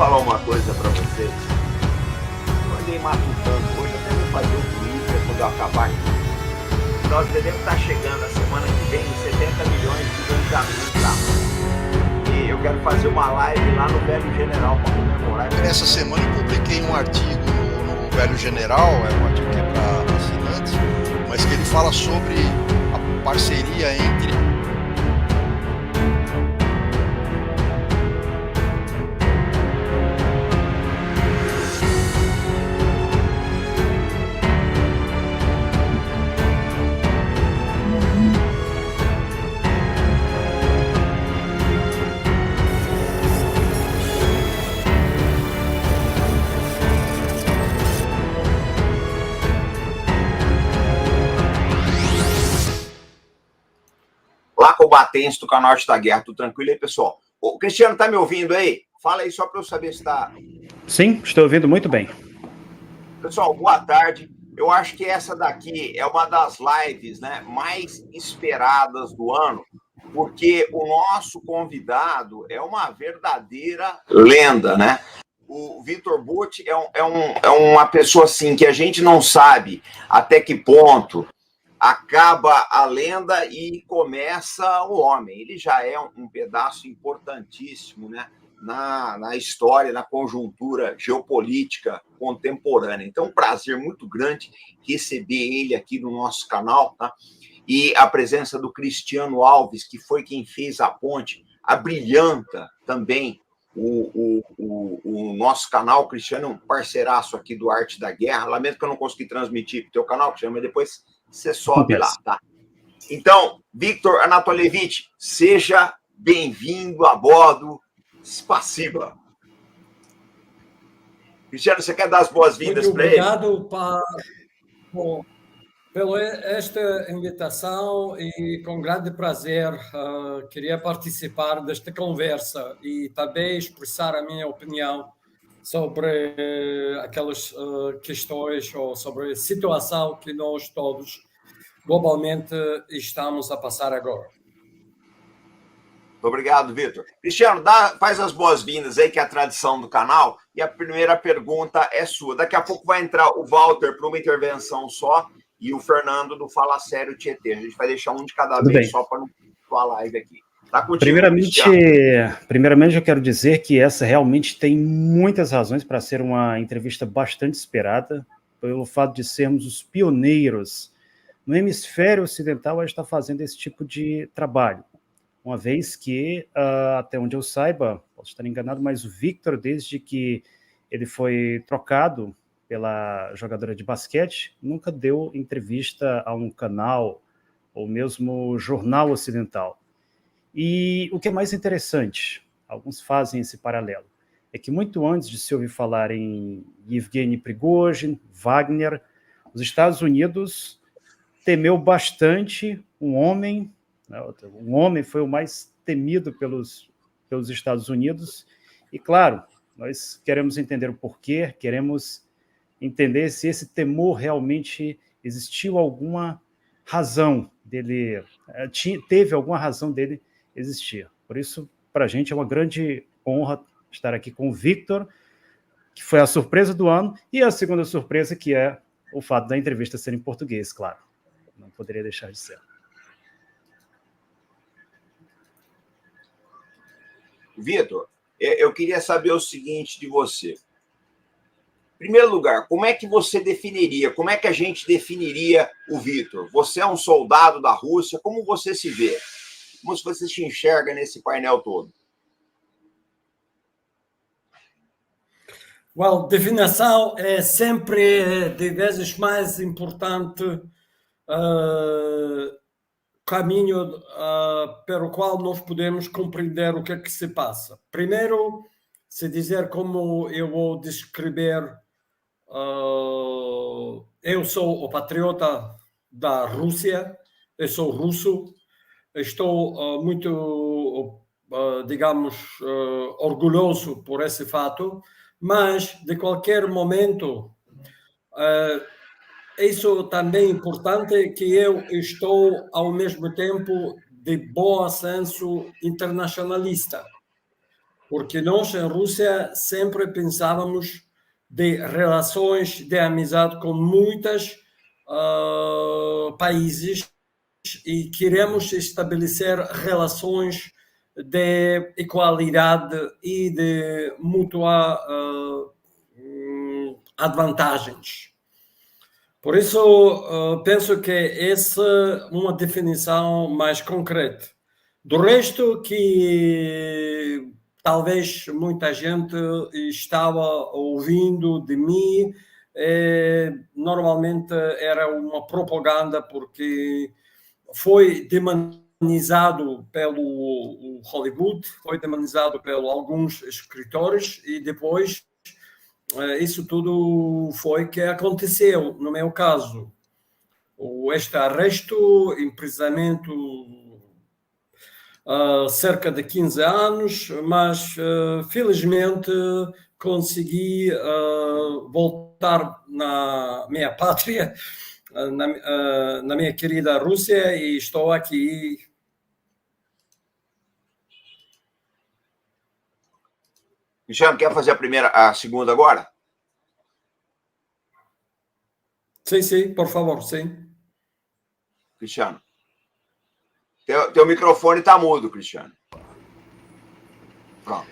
falar uma coisa para vocês. Eu andei matutando hoje, até vou fazer o Twitter quando eu acabar aqui. Nós devemos estar chegando a semana que vem em 70 milhões de visualizações lá. E eu quero fazer uma live lá no Velho General para comemorar. Essa semana eu publiquei um artigo no Velho General, é um artigo que é para assinantes, mas que ele fala sobre a parceria entre lá combatentes do canal Arte da Guerra. Tudo tranquilo aí, pessoal? O Cristiano, tá me ouvindo aí? Fala aí só para eu saber se tá... Sim, estou ouvindo muito bem. Pessoal, boa tarde. Eu acho que essa daqui é uma das lives, né, mais esperadas do ano, porque o nosso convidado é uma verdadeira lenda, né? O Vitor Butti é uma pessoa assim que a gente não sabe até que ponto acaba a lenda e começa o homem. Ele já é um pedaço importantíssimo, né, na história, na conjuntura geopolítica contemporânea. Então, um prazer muito grande receber ele aqui no nosso canal, tá? E a presença do Cristiano Alves, que foi quem fez a ponte, abrilhanta também o nosso canal. O Cristiano é um parceiraço aqui do Arte da Guerra. Lamento que eu não consegui transmitir para o teu canal, Cristiano, mas depois você sobe lá, tá? Então, Victor Anatolievich, seja bem-vindo a bordo. Spasiba. Cristiano, você quer dar as boas-vindas para ele? Obrigado pela esta invitação e com grande prazer queria participar desta conversa e também expressar a minha opinião sobre aquelas questões ou sobre a situação que nós todos globalmente estamos a passar agora. Obrigado, Vitor. Cristiano, faz as boas-vindas aí, que é a tradição do canal, e a primeira pergunta é sua. Daqui a pouco vai entrar o Walter para uma intervenção só e o Fernando do Fala Sério Tietê. A gente vai deixar um de cada vez só para não falar a live aqui. Tá contigo, primeiramente, eu quero dizer que essa realmente tem muitas razões para ser uma entrevista bastante esperada, pelo fato de sermos os pioneiros no hemisfério ocidental a estar fazendo esse tipo de trabalho. Uma vez que, até onde eu saiba, posso estar enganado, mas o Victor, desde que ele foi trocado pela jogadora de basquete, nunca deu entrevista a um canal ou mesmo jornal ocidental. E o que é mais interessante, alguns fazem esse paralelo, é que muito antes de se ouvir falar em Yevgeny Prigozhin, Wagner, os Estados Unidos temeu bastante um homem foi o mais temido pelos Estados Unidos, e claro, nós queremos entender o porquê, queremos entender se esse temor realmente existiu alguma razão dele, teve alguma razão dele existir. Por isso, para a gente é uma grande honra estar aqui com o Victor, que foi a surpresa do ano, e a segunda surpresa, que é o fato da entrevista ser em português, claro. Não poderia deixar de ser. Vitor, eu queria saber o seguinte de você. Em primeiro lugar, como é que você definiria, como é que a gente definiria o Vitor? Você é um soldado da Rússia, como você se vê? Como você se enxerga nesse painel todo? Definição é sempre de vezes mais importante caminho pelo qual nós podemos compreender o que é que se passa. Primeiro, se dizer como eu vou descrever, eu sou o patriota da Rússia, eu sou russo, estou muito, digamos, orgulhoso por esse fato, mas de qualquer momento isso também é importante, que eu estou ao mesmo tempo de bom senso internacionalista. porque nós, em Rússia, sempre pensávamos de relações de amizade com muitos países e queremos estabelecer relações de igualdade e de mútua vantagens. Por isso, penso que essa é uma definição mais concreta. Do resto, que talvez muita gente estava ouvindo de mim, normalmente era uma propaganda, porque foi demonizado pelo Hollywood, foi demonizado por alguns escritores, e depois isso tudo foi que aconteceu no meu caso. Este arresto, imprisonamento cerca de 15 anos, mas felizmente consegui voltar na minha pátria, na minha querida Rússia, e estou aqui. Cristiano, quer fazer a segunda agora? Sim, por favor, sim. Cristiano. Teu microfone está mudo, Cristiano. Pronto.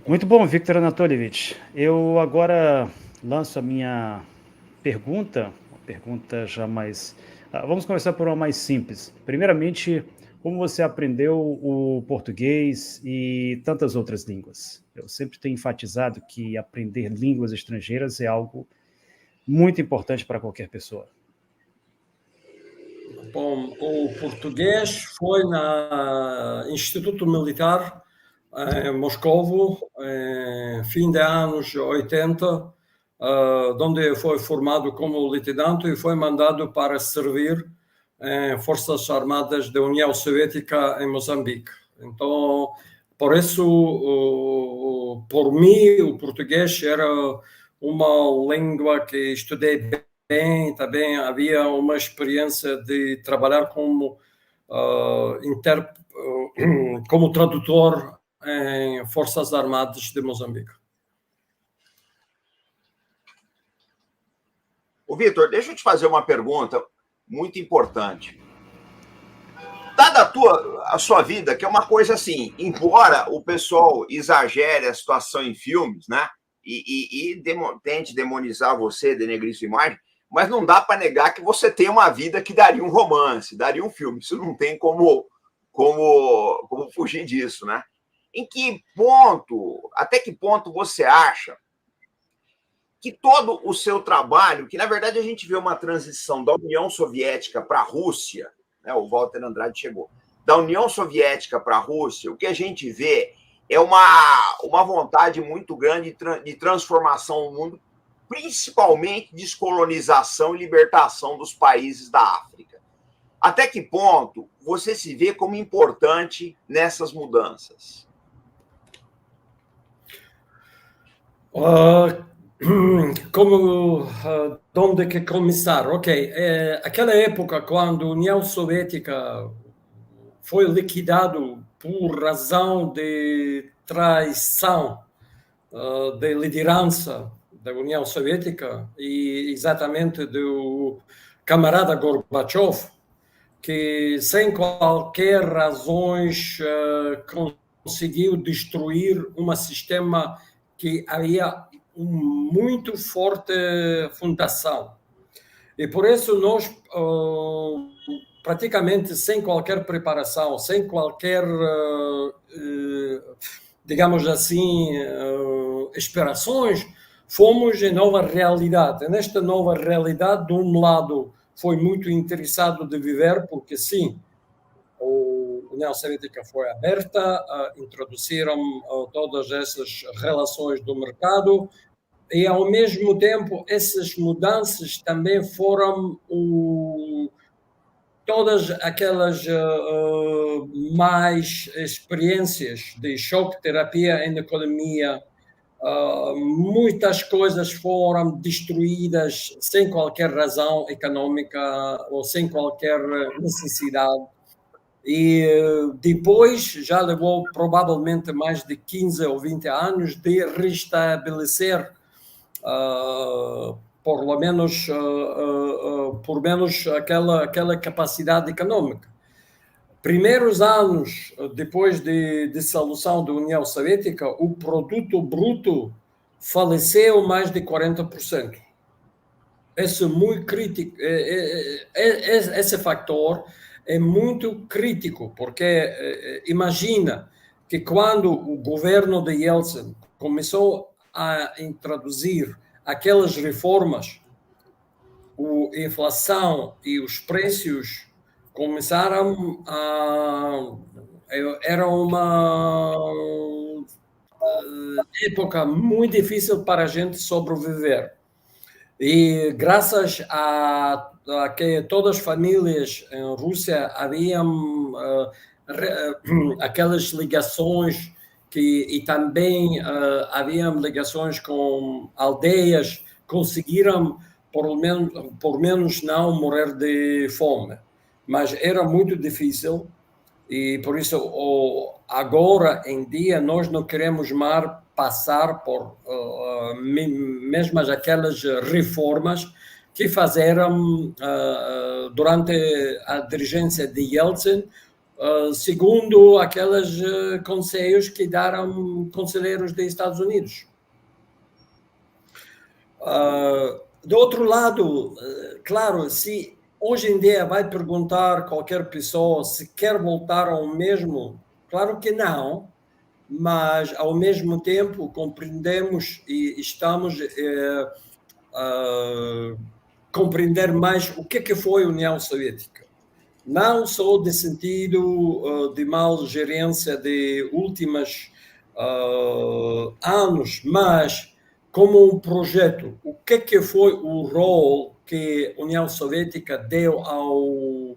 Muito bom, Victor Anatolievich. Eu agora lanço a minha pergunta, uma pergunta já mais... Vamos começar por uma mais simples. Primeiramente, como você aprendeu o português e tantas outras línguas? Eu sempre tenho enfatizado que aprender línguas estrangeiras é algo muito importante para qualquer pessoa. Bom, o português foi no Instituto Militar em Moscovo, fim de anos 80, onde foi formado como leutnante e foi mandado para servir em Forças Armadas da União Soviética em Moçambique. Então, por isso, por mim, o português era uma língua que estudei bem. Também havia uma experiência de trabalhar como como tradutor em Forças Armadas de Moçambique. Ô, Vitor, deixa eu te fazer uma pergunta muito importante. Dada a sua vida, que é uma coisa assim, embora o pessoal exagere a situação em filmes, né, e tente demonizar você, denegrir sua imagem, mas não dá para negar que você tem uma vida que daria um romance, daria um filme. Isso não tem como fugir disso, né? Em que ponto, até que ponto você acha que todo o seu trabalho, que na verdade a gente vê uma transição da União Soviética para a Rússia, né, o Walter Andrade chegou, da União Soviética para a Rússia, o que a gente vê é uma vontade muito grande de transformação no mundo, principalmente descolonização e libertação dos países da África. Até que ponto você se vê como importante nessas mudanças? Onde que começar? Ok, aquela época quando a União Soviética foi liquidado por razão de traição de liderança da União Soviética e exatamente do camarada Gorbachev, que sem qualquer razões conseguiu destruir um sistema que havia muito forte fundação. E por isso nós, praticamente sem qualquer preparação, sem qualquer, digamos assim, esperações, fomos em nova realidade. Nesta nova realidade, de um lado, foi muito interessado de viver, porque sim, a União Soviética foi aberta, introduziram todas essas relações do mercado e, ao mesmo tempo, essas mudanças também foram todas aquelas mais experiências de choque terapia em economia. Muitas coisas foram destruídas sem qualquer razão econômica ou sem qualquer necessidade. E depois já levou provavelmente mais de 15 ou 20 anos de restabelecer por menos aquela capacidade econômica. Primeiros anos depois de dissolução da União Soviética, o produto bruto faleceu mais de 40%. Esse é muito crítico, esse fator é muito crítico, porque imagina que quando o governo de Yeltsin começou a introduzir aquelas reformas, a inflação e os preços começaram a... Era uma época muito difícil para a gente sobreviver. E graças a que todas as famílias em Rússia haviam aquelas ligações e também haviam ligações com aldeias, conseguiram por menos não morrer de fome. Mas era muito difícil e por isso agora em dia nós não queremos mais passar por mesmo aquelas reformas que fizeram durante a dirigência de Yeltsin, segundo aqueles conselhos que deram conselheiros dos Estados Unidos. Do outro lado, claro, se hoje em dia vai perguntar qualquer pessoa se quer voltar ao mesmo, claro que não, mas ao mesmo tempo compreendemos e estamos compreender mais o que foi a União Soviética. Não só de sentido de mal gerência de últimos anos, mas como um projeto. O que foi o rol que a União Soviética deu ao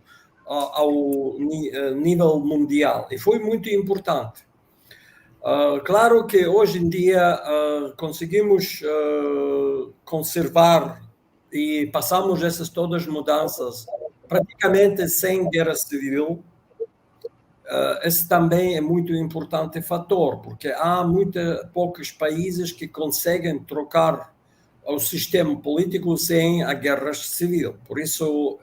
nível mundial? E foi muito importante. Claro que hoje em dia conseguimos conservar e passamos essas todas mudanças praticamente sem guerra civil. Esse também é muito importante fator, porque há poucos países que conseguem trocar o sistema político sem a guerra civil. Por isso,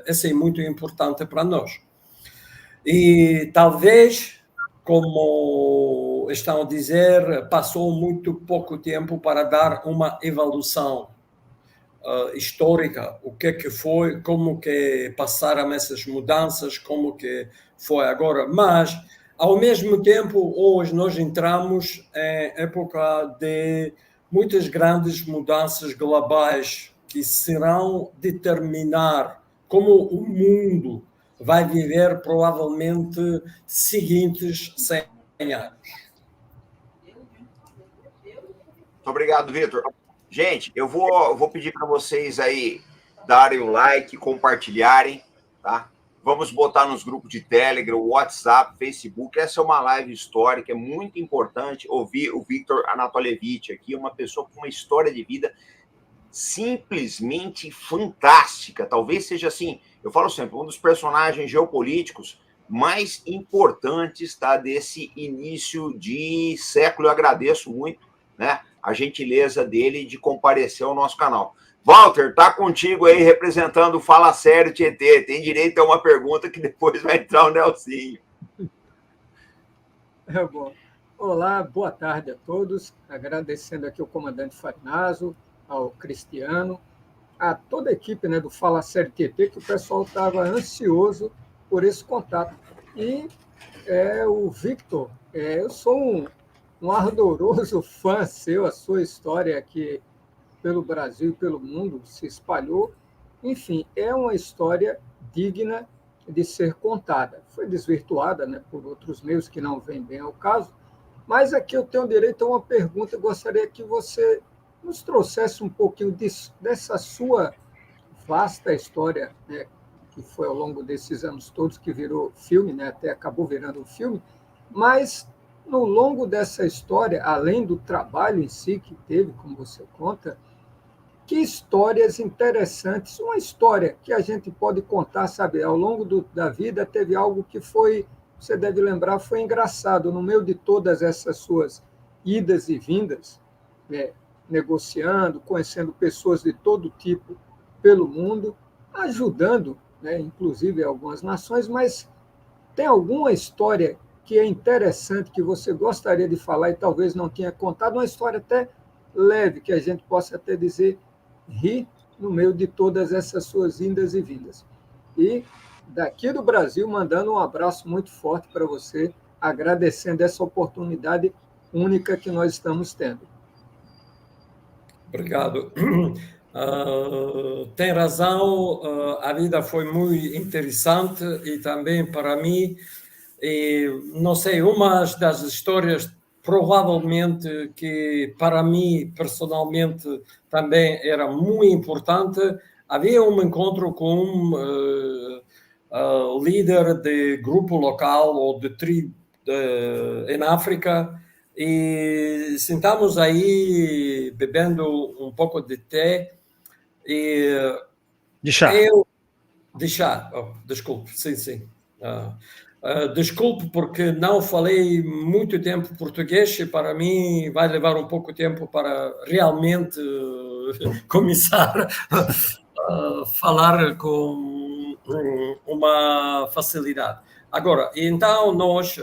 esse é muito importante para nós. E talvez, como estão a dizer, passou muito pouco tempo para dar uma evolução histórica, o que foi, como que passaram essas mudanças, como que foi agora. Mas, ao mesmo tempo, hoje nós entramos em época de muitas grandes mudanças globais que serão determinar como o mundo vai viver provavelmente seguintes 100 anos. Muito obrigado, Vitor. Gente, eu vou pedir para vocês aí darem o like, compartilharem, tá? Vamos botar nos grupos de Telegram, WhatsApp, Facebook. Essa é uma live histórica, é muito importante ouvir o Victor Anatolievich aqui, uma pessoa com uma história de vida simplesmente fantástica. Talvez seja assim, eu falo sempre, um dos personagens geopolíticos mais importantes, tá, desse início de século. Eu agradeço muito, né, a gentileza dele de comparecer ao nosso canal. Walter, tá contigo aí representando o Fala Sério Tietê. Tem direito a uma pergunta que depois vai entrar o Nelsinho. É bom. Olá, boa tarde a todos. Agradecendo aqui ao comandante Farinaso, ao Cristiano, a toda a equipe, né, do Fala Sério Tietê, que o pessoal estava ansioso por esse contato. E o Victor, eu sou um ardoroso fã seu, a sua história aqui pelo Brasil e pelo mundo se espalhou. Enfim, é uma história digna de ser contada. Foi desvirtuada, né, por outros meios que não vêm bem ao caso, mas aqui eu tenho direito a uma pergunta. Eu gostaria que você nos trouxesse um pouquinho dessa sua vasta história, né, que foi ao longo desses anos todos que virou filme, né, até acabou virando um filme, mas no longo dessa história, além do trabalho em si que teve, como você conta, que histórias interessantes, uma história que a gente pode contar, sabe, ao longo da vida teve algo que foi, você deve lembrar, foi engraçado, no meio de todas essas suas idas e vindas, negociando, conhecendo pessoas de todo tipo pelo mundo, ajudando, inclusive algumas nações, mas tem alguma história que é interessante, que você gostaria de falar e talvez não tenha contado, uma história até leve, que a gente possa até dizer, rir no meio de todas essas suas indas e vindas. E daqui do Brasil, mandando um abraço muito forte para você, agradecendo essa oportunidade única que nós estamos tendo. Obrigado. Tem razão, a vida foi muito interessante e também para mim, não sei, uma das histórias provavelmente que para mim personalmente também era muito importante. Havia um encontro com um líder de grupo local ou de tribo em África, e sentamos aí bebendo um pouco de té e de chá. De chá, desculpe, sim. Desculpe porque não falei muito tempo português e para mim vai levar um pouco de tempo para realmente começar a falar com uma facilidade. Agora, então nós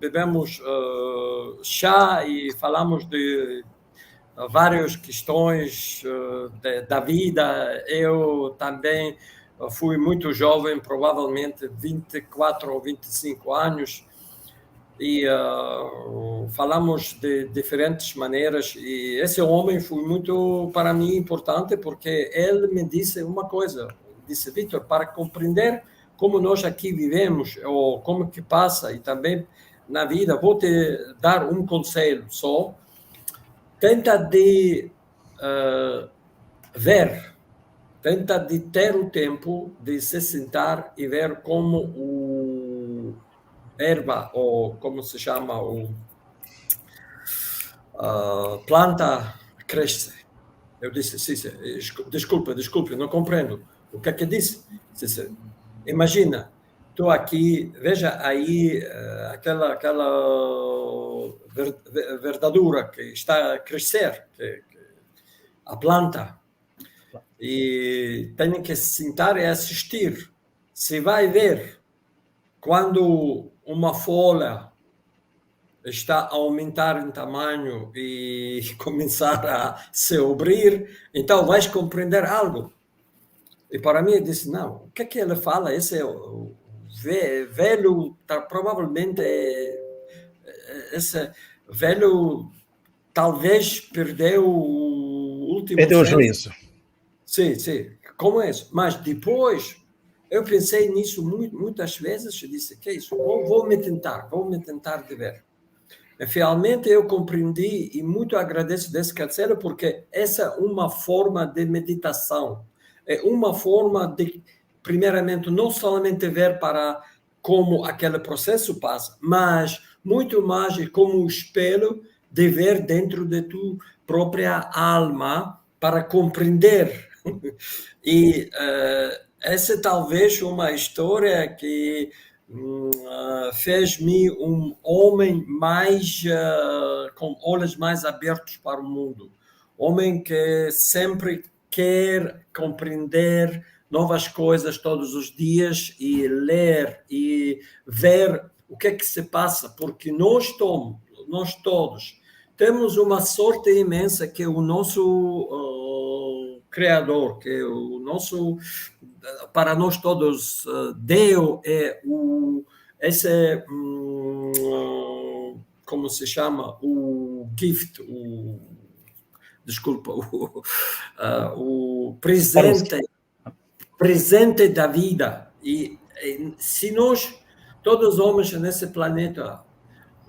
bebemos chá e falamos de várias questões da vida. Eu também fui muito jovem, provavelmente 24 ou 25 anos, e falamos de diferentes maneiras. E esse homem foi muito, para mim, importante, porque ele me disse uma coisa. Disse: Victor, para compreender como nós aqui vivemos, ou como que passa, e também na vida, vou te dar um conselho só. Tenta de tenta de ter o tempo de se sentar e ver como o erva, ou como se chama, a planta cresce. Eu disse: sim, desculpe, não compreendo. O que é que disse? Imagina, estou aqui, veja aí aquela verdadura que está a crescer, a planta, e tem que sentar e assistir. Se vai ver quando uma folha está a aumentar em tamanho e começar a se abrir, então vais compreender algo. E para mim, eu disse: não, o que é que ele fala? Esse velho, provavelmente, esse velho talvez perdeu o último... Perdeu o juízo. Sim, como é isso? Mas depois, eu pensei nisso muitas vezes e disse: que é isso? Vou me tentar de ver. E finalmente eu compreendi e muito agradeço desse conselho, porque essa é uma forma de meditação. É uma forma de, primeiramente, não somente ver para como aquele processo passa, mas muito mais como um espelho de ver dentro de tua própria alma para compreender. E essa é talvez uma história que fez-me um homem mais com olhos mais abertos para o mundo. Homem que sempre quer compreender novas coisas todos os dias e ler e ver o que é que se passa, porque nós todos temos uma sorte imensa que o nosso Criador, que o nosso, para nós todos, Deus é esse, como se chama, o gift, o presente da vida. E se nós, todos os homens nesse planeta,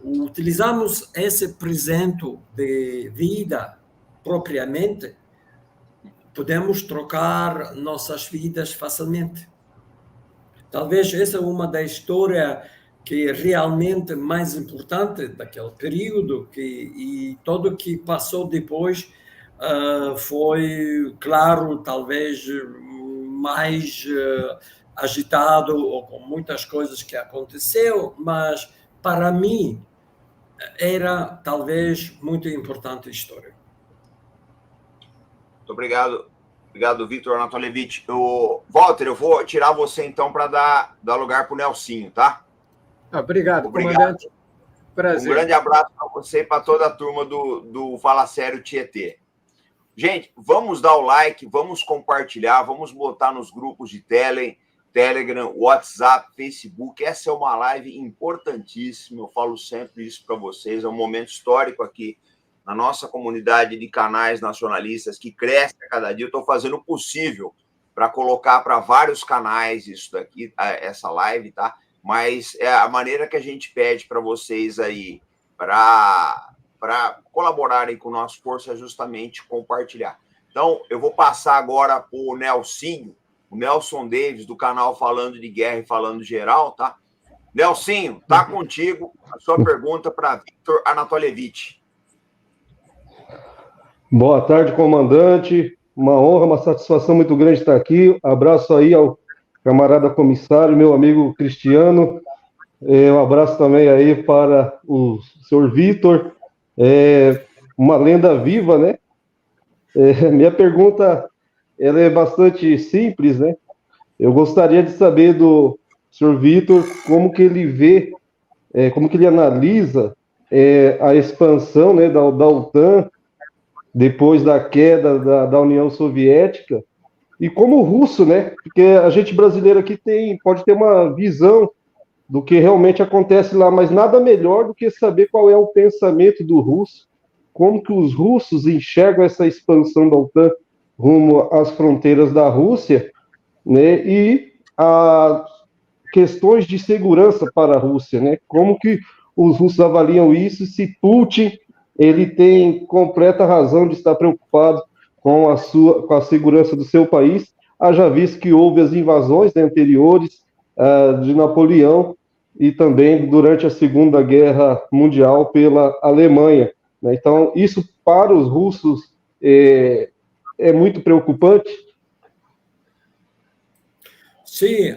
utilizamos esse presente de vida propriamente, podemos trocar nossas vidas facilmente. Talvez essa é uma das histórias que é realmente mais importante daquele período, e tudo que passou depois foi, claro, talvez mais agitado ou com muitas coisas que aconteceu, mas para mim era talvez muito importante a história. Muito obrigado. Obrigado, Victor Anatolievich. Walter, eu vou tirar você então para dar lugar para o Nelsinho, tá? Obrigado, comandante. Prazer. Um grande abraço para você e para toda a turma do Fala Sério Tietê. Gente, vamos dar o like, vamos compartilhar, vamos botar nos grupos de Telegram, WhatsApp, Facebook. Essa é uma live importantíssima, eu falo sempre isso para vocês, é um momento histórico aqui na nossa comunidade de canais nacionalistas que cresce a cada dia. Eu estou fazendo o possível para colocar para vários canais isso daqui, essa live, tá? Mas é a maneira que a gente pede para vocês aí para colaborarem com o nosso curso é justamente compartilhar. Então, eu vou passar agora para o Nelsinho, o Nelson Davis, do canal Falando de Guerra e Falando Geral, tá? Nelsinho, tá contigo a sua pergunta para Victor Anatolievich. Boa tarde, comandante. Uma honra, uma satisfação muito grande estar aqui. Abraço aí ao camarada comissário, meu amigo Cristiano. Um abraço também aí para o senhor Victor. Uma lenda viva, né? Minha pergunta ela é bastante simples, né? Eu gostaria de saber do senhor Victor como que ele vê, como que ele analisa a expansão, né, da OTAN depois da queda da União Soviética, e como russo, né? Porque a gente brasileiro aqui pode ter uma visão do que realmente acontece lá, mas nada melhor do que saber qual é o pensamento do russo, como que os russos enxergam essa expansão da OTAN rumo às fronteiras da Rússia, né? E as questões de segurança para a Rússia, né? Como que os russos avaliam isso, se Putin ele tem completa razão de estar preocupado com a segurança do seu país, haja visto que houve as invasões, né, anteriores de Napoleão e também durante a Segunda Guerra Mundial pela Alemanha, né? Então, isso para os russos é muito preocupante? Sim,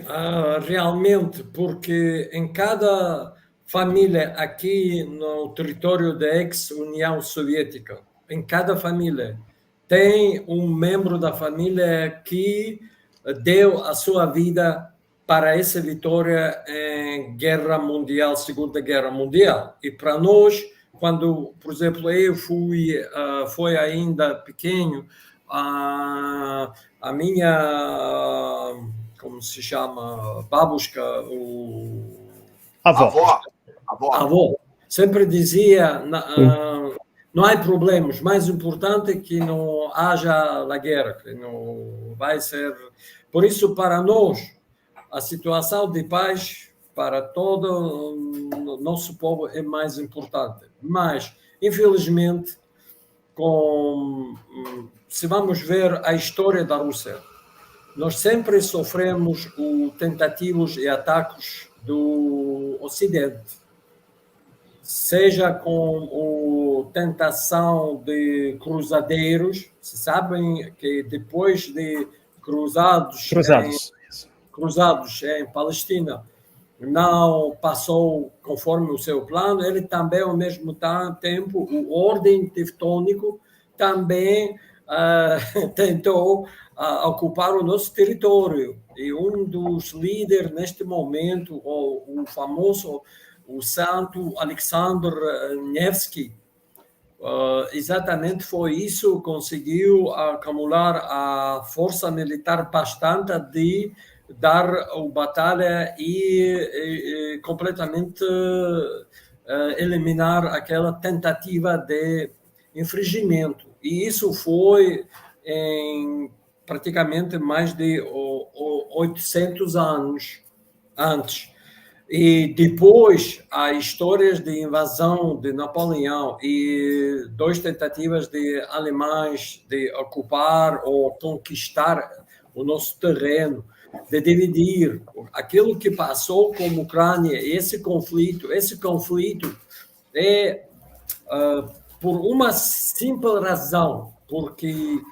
realmente, porque em cada família aqui no território da ex-União Soviética, em cada família, tem um membro da família que deu a sua vida para essa vitória em Guerra Mundial, Segunda Guerra Mundial. E para nós, quando, por exemplo, eu fui ainda pequeno, a minha, como se chama, babushka, avó, sempre dizia, não há problemas, mais importante é que não haja a guerra, que não vai ser... Por isso, para nós, a situação de paz para todo o nosso povo é mais importante. Mas, infelizmente, se vamos ver a história da Rússia, nós sempre sofremos tentativas e ataques do Ocidente, seja com a tentação de cruzadeiros. Vocês sabem que depois de cruzados em Palestina não passou conforme o seu plano, ele também, ao mesmo tempo, o ordem teutônico também tentou ocupar o nosso território. E um dos líderes neste momento, o famoso, o santo Alexander Nevsky, exatamente foi isso, conseguiu acumular a força militar bastante de dar a batalha e completamente eliminar aquela tentativa de infringimento. E isso foi em praticamente mais de 800 anos antes. E depois, as histórias de invasão de Napoleão e 2 tentativas de alemães de ocupar ou conquistar o nosso terreno, de dividir aquilo que passou com a Ucrânia, esse conflito é por uma simples razão, porque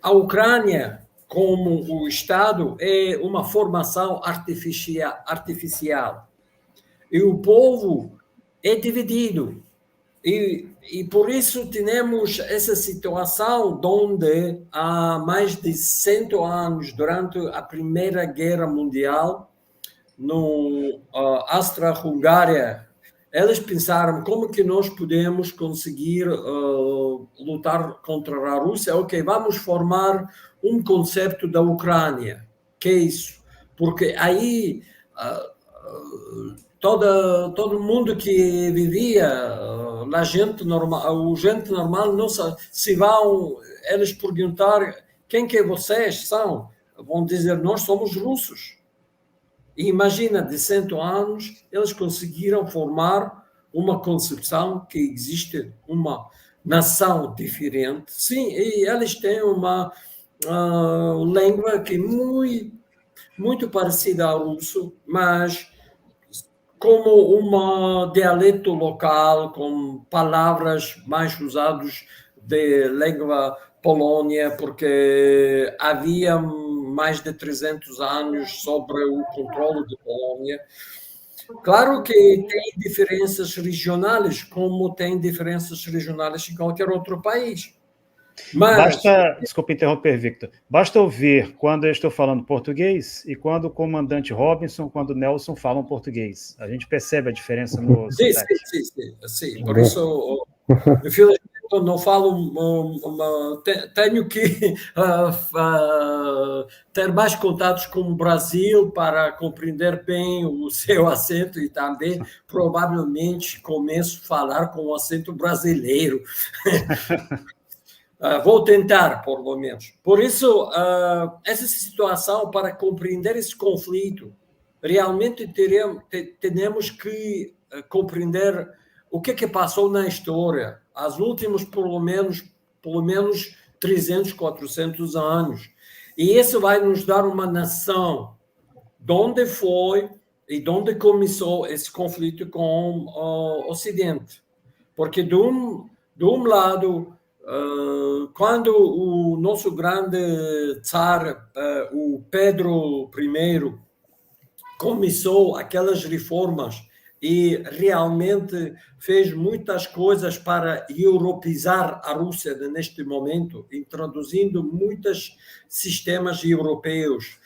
a Ucrânia, como o Estado, é uma formação artificial. E o povo é dividido. E por isso temos essa situação onde há mais de 100 anos, durante a Primeira Guerra Mundial, no Áustria-Hungária, eles pensaram como que nós podemos conseguir lutar contra a Rússia. Ok, vamos formar um conceito da Ucrânia. Que é isso? Porque aí todo mundo que vivia, a gente normal, o gente normal, não se vão eles perguntar quem que vocês são, vão dizer nós somos russos. E imagina, de 100 anos, eles conseguiram formar uma concepção que existe uma nação diferente. Sim, e eles têm uma língua que é muito parecida ao russo, mas como um dialeto local, com palavras mais usadas de língua polônia, porque havia mais de 300 anos sobre o controle de Polônia. Claro que tem diferenças regionais, como tem diferenças regionais em qualquer outro país. Mas... Desculpa interromper, Victor. Basta ouvir quando eu estou falando português e quando o comandante Robinson, quando o Nelson falam português. A gente percebe a diferença no sotaque. Sim. Por isso, infelizmente, eu não falo... tenho que ter mais contatos com o Brasil para compreender bem o seu acento e também, provavelmente, começo a falar com o acento brasileiro. Vou tentar, por lo menos. Por isso, essa situação, para compreender esse conflito, realmente temos que compreender o que passou na história, os últimos, pelo menos 300, 400 anos. E isso vai nos dar uma noção de onde foi e de onde começou esse conflito com o Ocidente. Porque, de um lado... quando o nosso grande tsar, o Pedro I, começou aquelas reformas e realmente fez muitas coisas para europeizar a Rússia neste momento, introduzindo muitos sistemas europeus,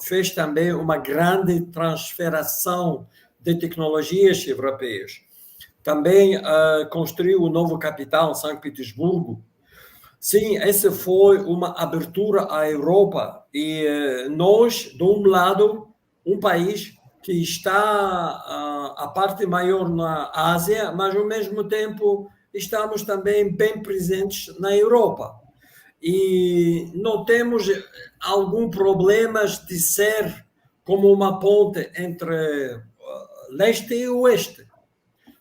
fez também uma grande transferação de tecnologias europeias. Também construiu o novo capital, São Petersburgo. Sim, essa foi uma abertura à Europa. E nós, de um lado, um país que está a parte maior na Ásia, mas, ao mesmo tempo, estamos também bem presentes na Europa. E não temos algum problema de ser como uma ponte entre leste e oeste.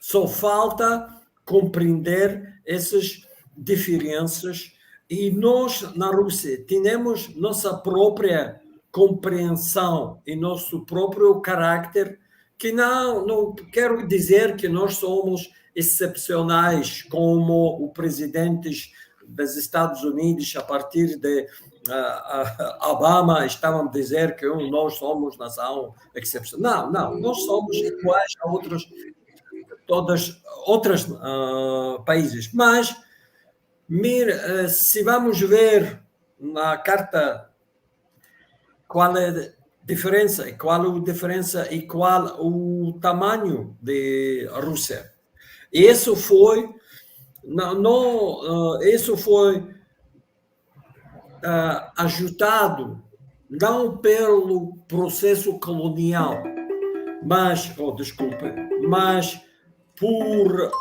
Só falta compreender essas diferenças e nós, na Rússia, temos nossa própria compreensão e nosso próprio caráter, que não quero dizer que nós somos excepcionais como o presidente dos Estados Unidos, a partir de Obama, estavam a dizer que nós somos nação excepcional. Não, nós somos iguais a outros países. Mas, se vamos ver na carta qual é a diferença e qual o tamanho da Rússia. Isso foi ajudado não pelo processo colonial, mas por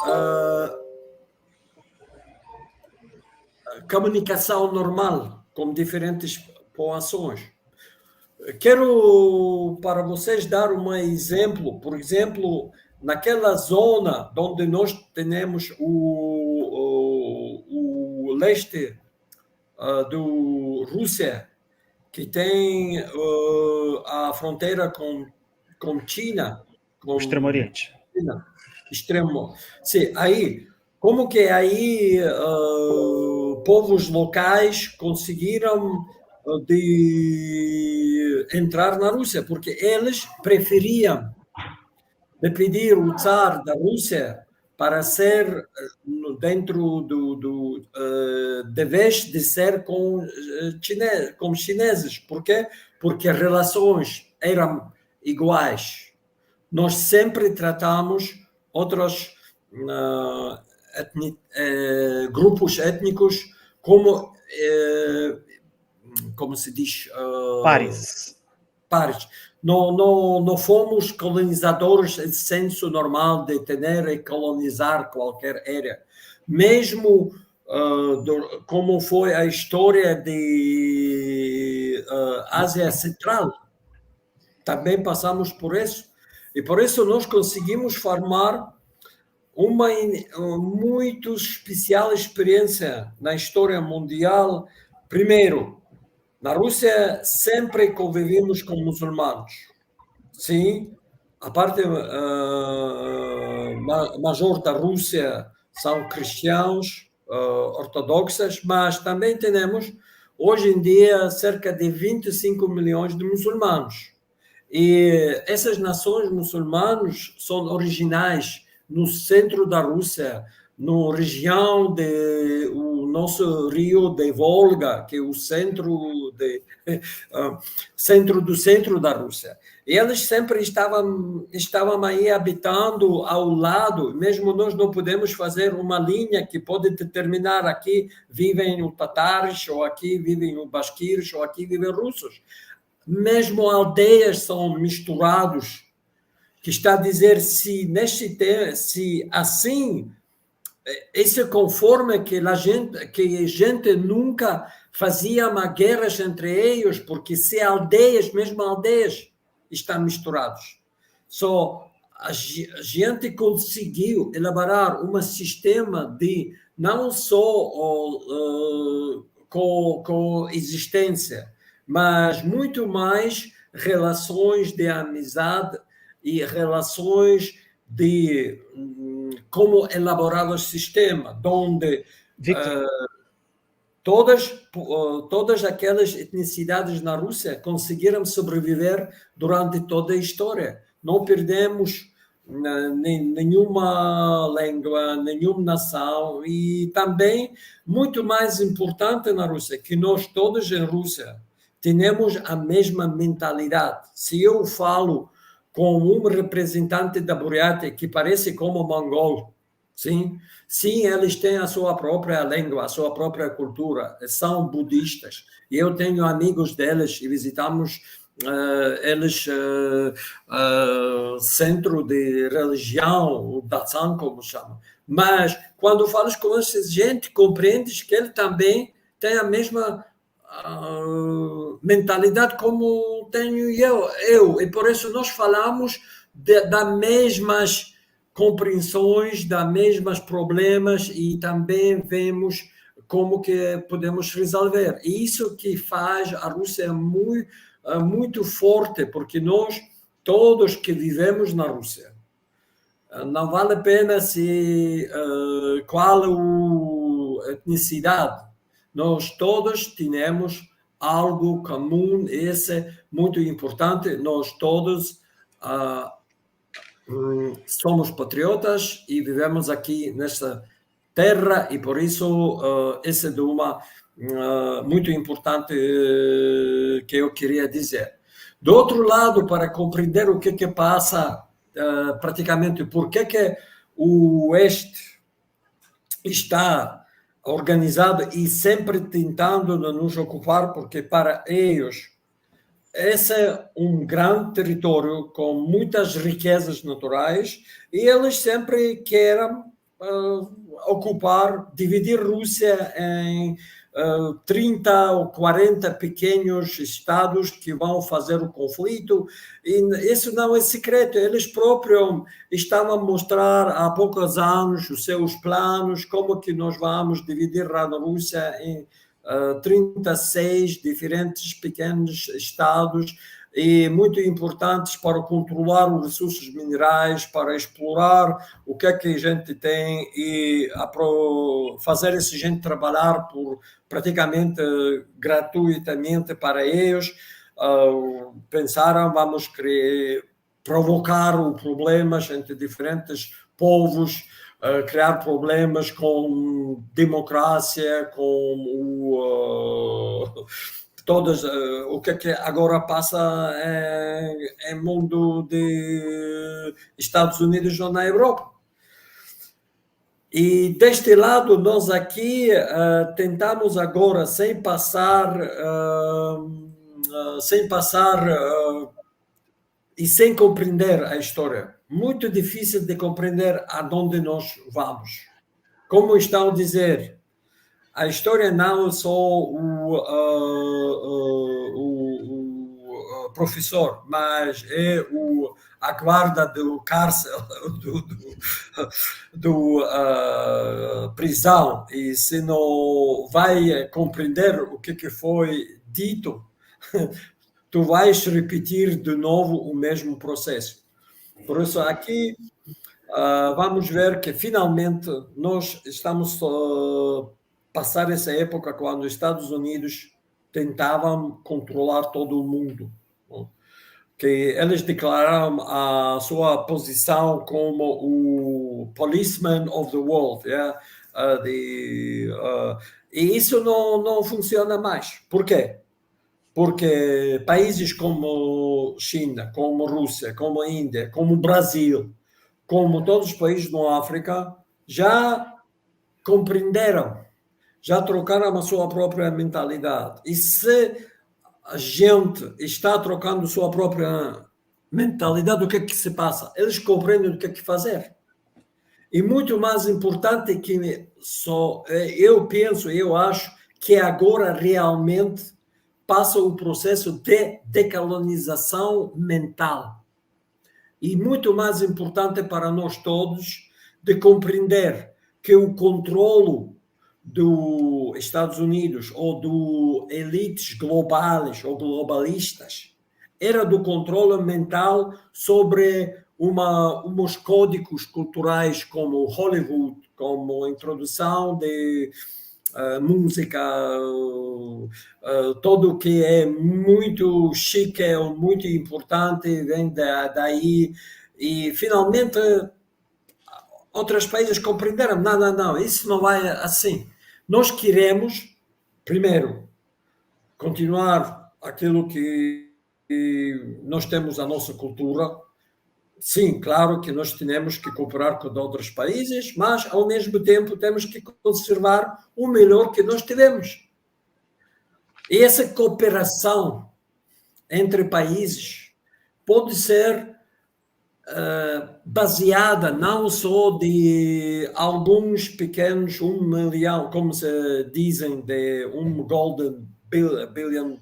comunicação normal com diferentes populações. Quero para vocês dar um exemplo. Por exemplo, naquela zona onde nós temos o leste da Rússia, que tem a fronteira com China, com o Extremo Oriente. Extremo. Sim, aí como que aí povos locais conseguiram de entrar na Rússia, porque eles preferiam de pedir o czar da Rússia para ser dentro de vez de ser com chineses. Por quê? Porque as relações eram iguais. Nós sempre tratamos outros grupos étnicos como se diz? Pares. Não fomos colonizadores em senso normal de ter e colonizar qualquer área. Mesmo como foi a história de Ásia Central, também passamos por isso. E por isso nós conseguimos formar uma muito especial experiência na história mundial. Primeiro, na Rússia sempre convivemos com muçulmanos. Sim, a parte maior da Rússia são cristãos ortodoxos, mas também temos, hoje em dia, cerca de 25 milhões de muçulmanos. E essas nações muçulmanas são originais no centro da Rússia, na região do nosso rio de Volga, que é o centro da Rússia. E eles sempre estavam aí habitando ao lado, mesmo nós não podemos fazer uma linha que pode determinar aqui vivem os tatares, ou aqui vivem os basquires, ou aqui vivem russos. Mesmo aldeias são misturados, que está a dizer se assim esse conforme que a gente nunca fazia uma guerras entre eles, porque se aldeias, mesmo aldeias, estão misturados. Só a gente conseguiu elaborar um sistema de não só coexistência, mas muito mais relações de amizade e relações de como elaborar o sistema, onde todas aquelas etnicidades na Rússia conseguiram sobreviver durante toda a história. Não perdemos nenhuma língua, nenhuma nação, e também, muito mais importante na Rússia, que nós todos em Rússia temos a mesma mentalidade. Se eu falo com um representante da Buryatia que parece como mongol, sim, eles têm a sua própria língua, a sua própria cultura, são budistas. E eu tenho amigos deles e visitamos eles, centro de religião, o Datsan, como chamam. Mas quando falas com essa gente, compreendes que ele também tem a mesma mentalidade como tenho eu, e por isso nós falamos das mesmas compreensões, das mesmas problemas, e também vemos como que podemos resolver. E isso que faz a Rússia muito forte, porque nós todos que vivemos na Rússia, não vale a pena qual a etnicidade. Nós todos temos algo comum, esse é muito importante. Nós todos somos patriotas e vivemos aqui nesta terra, e por isso esse é uma muito importante que eu queria dizer. Do outro lado, para compreender o que passa praticamente, por que o Oeste está organizado e sempre tentando nos ocupar, porque para eles esse é um grande território com muitas riquezas naturais, e eles sempre querem ocupar, dividir Rússia em 30 ou 40 pequenos estados que vão fazer o conflito, e isso não é secreto. Eles próprios estavam a mostrar há poucos anos os seus planos, como que nós vamos dividir a Rússia em 36 diferentes pequenos estados, e muito importantes para controlar os recursos minerais, para explorar o que é que a gente tem e fazer essa gente trabalhar por praticamente gratuitamente para eles. Pensaram, vamos provocar problemas entre diferentes povos, criar problemas com democracia, com o que agora passa em mundo de Estados Unidos ou na Europa. E deste lado, nós aqui tentamos agora, sem passar e sem compreender a história. Muito difícil de compreender aonde nós vamos. Como estão a dizer, a história não é só o professor, mas é a guarda do cárcel, do prisão. E se não vai compreender o que foi dito, tu vais repetir de novo o mesmo processo. Por isso, aqui vamos ver que finalmente nós estamos a passar essa época quando os Estados Unidos tentavam controlar todo o mundo. Que eles declararam a sua posição como o policeman of the world. Yeah? E isso não funciona mais. Por quê? Porque países como China, como Rússia, como Índia, como Brasil, como todos os países na África, já compreenderam, já trocaram a sua própria mentalidade. E se a gente está trocando a sua própria mentalidade, o que é que se passa? Eles compreendem o que é que fazer. E muito mais importante que eu acho que agora realmente passa o processo de decolonização mental. E muito mais importante para nós todos de compreender que o controlo dos Estados Unidos ou do elites globais ou globalistas era do controle mental sobre uns códigos culturais como Hollywood, como a introdução de música, tudo que é muito chique, muito importante, vem daí. E finalmente outros países compreenderam, não, isso não vai assim. Nós queremos, primeiro, continuar aquilo que nós temos a nossa cultura. Sim, claro que nós temos que cooperar com outros países, mas, ao mesmo tempo, temos que conservar o melhor que nós tivemos. E essa cooperação entre países pode ser baseada não só de alguns pequenos, 1 milhão, como se dizem, de golden billion,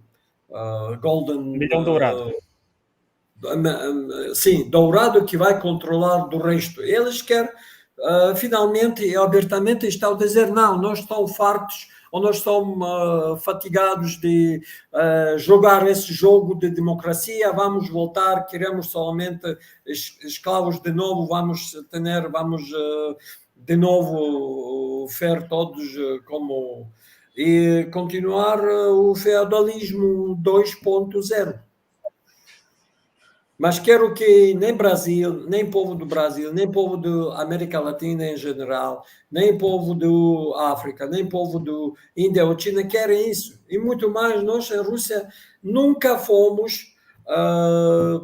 milhão dourado. Sim, dourado que vai controlar do resto. Eles querem, finalmente e abertamente, estão a dizer, não, nós estamos fartos ou nós estamos fatigados de jogar esse jogo de democracia, vamos voltar, queremos somente escravos de novo, vamos de novo ser todos como... e continuar o feudalismo 2.0. Mas quero que nem Brasil, nem povo do Brasil, nem povo da América Latina em geral, nem povo da África, nem povo do Índia ou China querem isso. E muito mais, nós, em Rússia, nunca fomos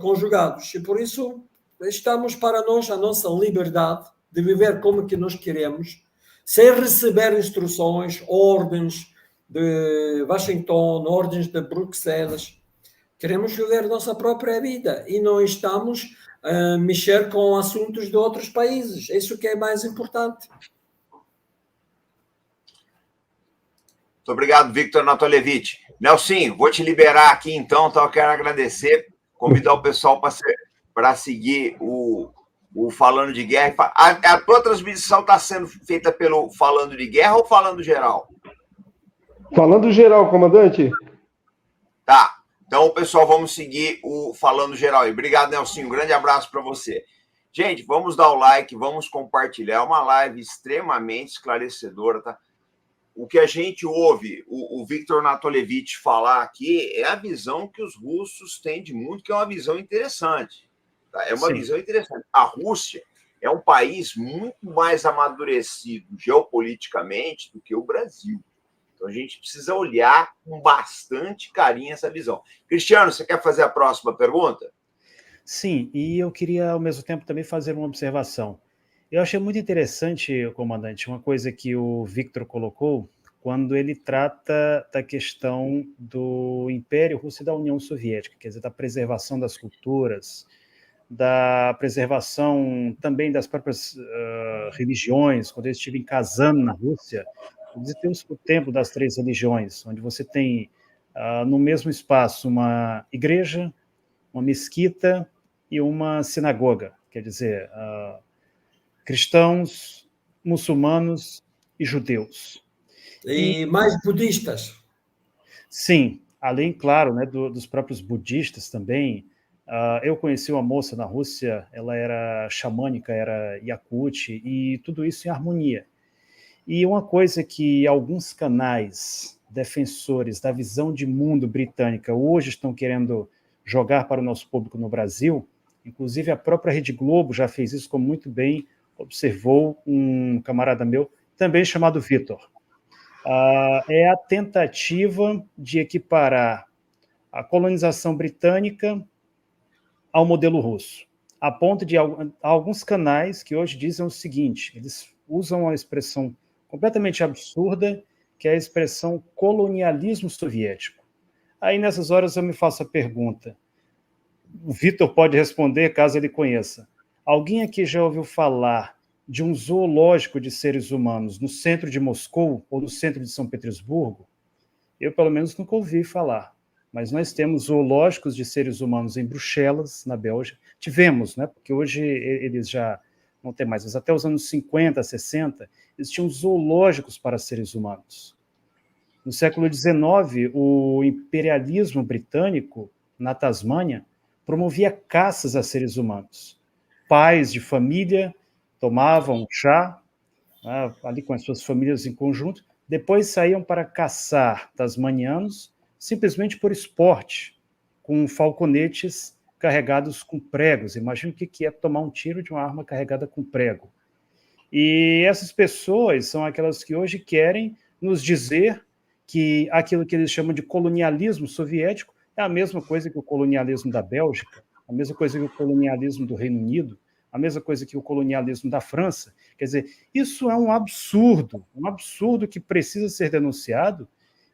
conjugados. E por isso, estamos para nós a nossa liberdade de viver como que nós queremos, sem receber instruções, ordens de Washington, ordens de Bruxelas. Queremos viver nossa própria vida e não estamos a mexer com assuntos de outros países. Isso que é mais importante. Muito obrigado, Victor Natolevich. Nelson, vou te liberar aqui então, então eu quero agradecer, convidar o pessoal para seguir o Falando de Guerra. A tua transmissão está sendo feita pelo Falando de Guerra ou Falando Geral? Falando geral, comandante. Tá. Então, pessoal, vamos seguir o Falando Geral aí. Obrigado, Nelsinho. Um grande abraço para você. Gente, vamos dar o like, vamos compartilhar. É uma live extremamente esclarecedora, tá? O que a gente ouve o Viktor Anatolievich falar aqui é a visão que os russos têm de mundo, que é uma visão interessante. Tá? É uma visão interessante. A Rússia é um país muito mais amadurecido geopoliticamente do que o Brasil. Então, a gente precisa olhar com bastante carinho essa visão. Cristiano, você quer fazer a próxima pergunta? Sim, e eu queria, ao mesmo tempo, também fazer uma observação. Eu achei muito interessante, comandante, uma coisa que o Victor colocou quando ele trata da questão do Império Russo e da União Soviética, quer dizer, da preservação das culturas, da preservação também das próprias religiões. Quando eu estive em Kazan, na Rússia, eu visitei o Templo das Três Religiões, onde você tem, no mesmo espaço, uma igreja, uma mesquita e uma sinagoga, quer dizer, cristãos, muçulmanos e judeus. E mais budistas. Sim, além, claro, né, dos próprios budistas também. Eu conheci uma moça na Rússia, ela era xamânica, era Yakut, e tudo isso em harmonia. E uma coisa que alguns canais defensores da visão de mundo britânica hoje estão querendo jogar para o nosso público no Brasil, inclusive a própria Rede Globo já fez isso, como muito bem observou um camarada meu, também chamado Vitor. É a tentativa de equiparar a colonização britânica ao modelo russo, a ponto de alguns canais que hoje dizem o seguinte, eles usam uma expressão completamente absurda, que é a expressão colonialismo soviético. Aí, nessas horas, eu me faço a pergunta, o Vitor pode responder, caso ele conheça. Alguém aqui já ouviu falar de um zoológico de seres humanos no centro de Moscou ou no centro de São Petersburgo? Eu, pelo menos, nunca ouvi falar. Mas nós temos zoológicos de seres humanos em Bruxelas, na Bélgica. Tivemos, né? Porque hoje eles já não têm mais, mas até os anos 50, 60, existiam zoológicos para seres humanos. No século XIX, o imperialismo britânico, na Tasmânia, promovia caças a seres humanos. Pais de família tomavam chá, ali com as suas famílias em conjunto, depois saíam para caçar tasmanianos, simplesmente por esporte, com falconetes carregados com pregos. Imagina o que é tomar um tiro de uma arma carregada com prego. E essas pessoas são aquelas que hoje querem nos dizer que aquilo que eles chamam de colonialismo soviético é a mesma coisa que o colonialismo da Bélgica, a mesma coisa que o colonialismo do Reino Unido, a mesma coisa que o colonialismo da França. Quer dizer, isso é um absurdo que precisa ser denunciado,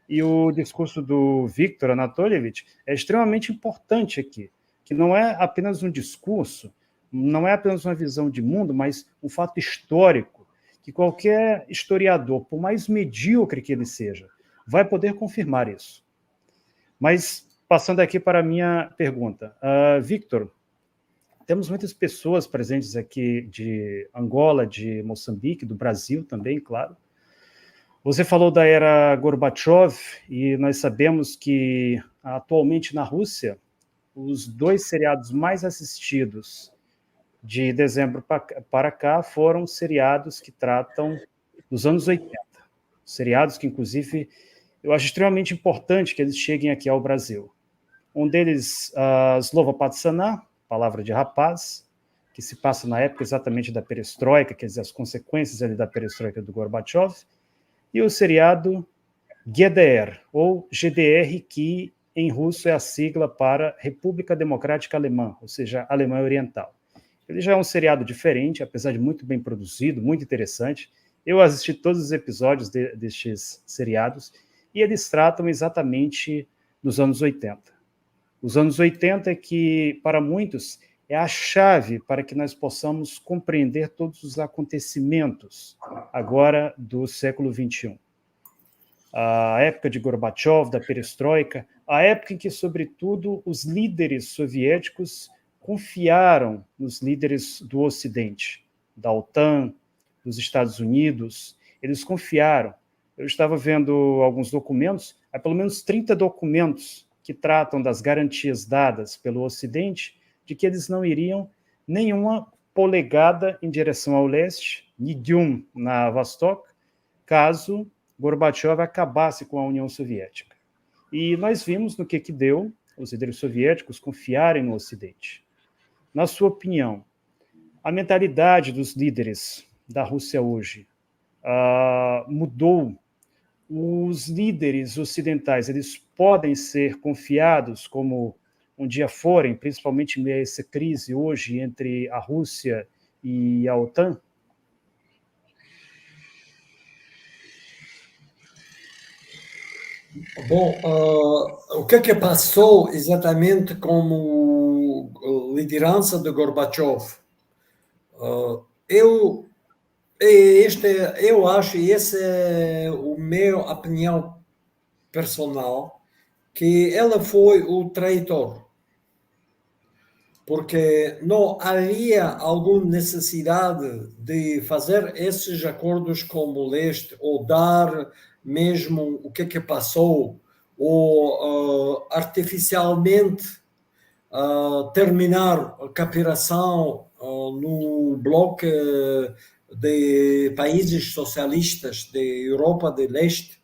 e o discurso do Viktor Anatolievich é extremamente importante aqui, que não é apenas um discurso, não é apenas uma visão de mundo, mas um fato histórico, que qualquer historiador, por mais medíocre que ele seja, vai poder confirmar isso. Mas, passando aqui para a minha pergunta. Victor, temos muitas pessoas presentes aqui de Angola, de Moçambique, do Brasil também, claro. Você falou da era Gorbachev, e nós sabemos que, atualmente, na Rússia, os 2 seriados mais assistidos de dezembro para cá foram seriados que tratam dos anos 80. Seriados que, inclusive, eu acho extremamente importante que eles cheguem aqui ao Brasil. Um deles, Slova Patsana, Palavra de Rapaz, que se passa na época exatamente da perestroika, quer dizer, as consequências ali da perestroika do Gorbachev, e o seriado GDR, ou GDR, que em russo é a sigla para República Democrática Alemã, ou seja, Alemanha Oriental. Ele já é um seriado diferente, apesar de muito bem produzido, muito interessante. Eu assisti todos os episódios destes seriados, e eles tratam exatamente dos anos 80. Os anos 80 é que, para muitos, é a chave para que nós possamos compreender todos os acontecimentos agora do século XXI. A época de Gorbachev, da perestroika, a época em que, sobretudo, os líderes soviéticos confiaram nos líderes do Ocidente, da OTAN, dos Estados Unidos, eles confiaram. Eu estava vendo alguns documentos, há pelo menos 30 documentos que tratam das garantias dadas pelo Ocidente de que eles não iriam nenhuma polegada em direção ao leste, Nidyum na Vostok, caso Gorbachev acabasse com a União Soviética. E nós vimos no que deu os líderes soviéticos confiarem no Ocidente. Na sua opinião, a mentalidade dos líderes da Rússia hoje mudou? Os líderes ocidentais, eles podem ser confiados como um dia forem, principalmente em meio a essa crise hoje entre a Rússia e a OTAN? Bom, o que passou exatamente como liderança de Gorbachev? Eu acho, e essa é a minha opinião personal, que ela foi o traidor. Porque não havia alguma necessidade de fazer esses acordos com o leste, ou dar mesmo o que passou, ou artificialmente terminar a cooperação no bloco de países socialistas da Europa do Leste,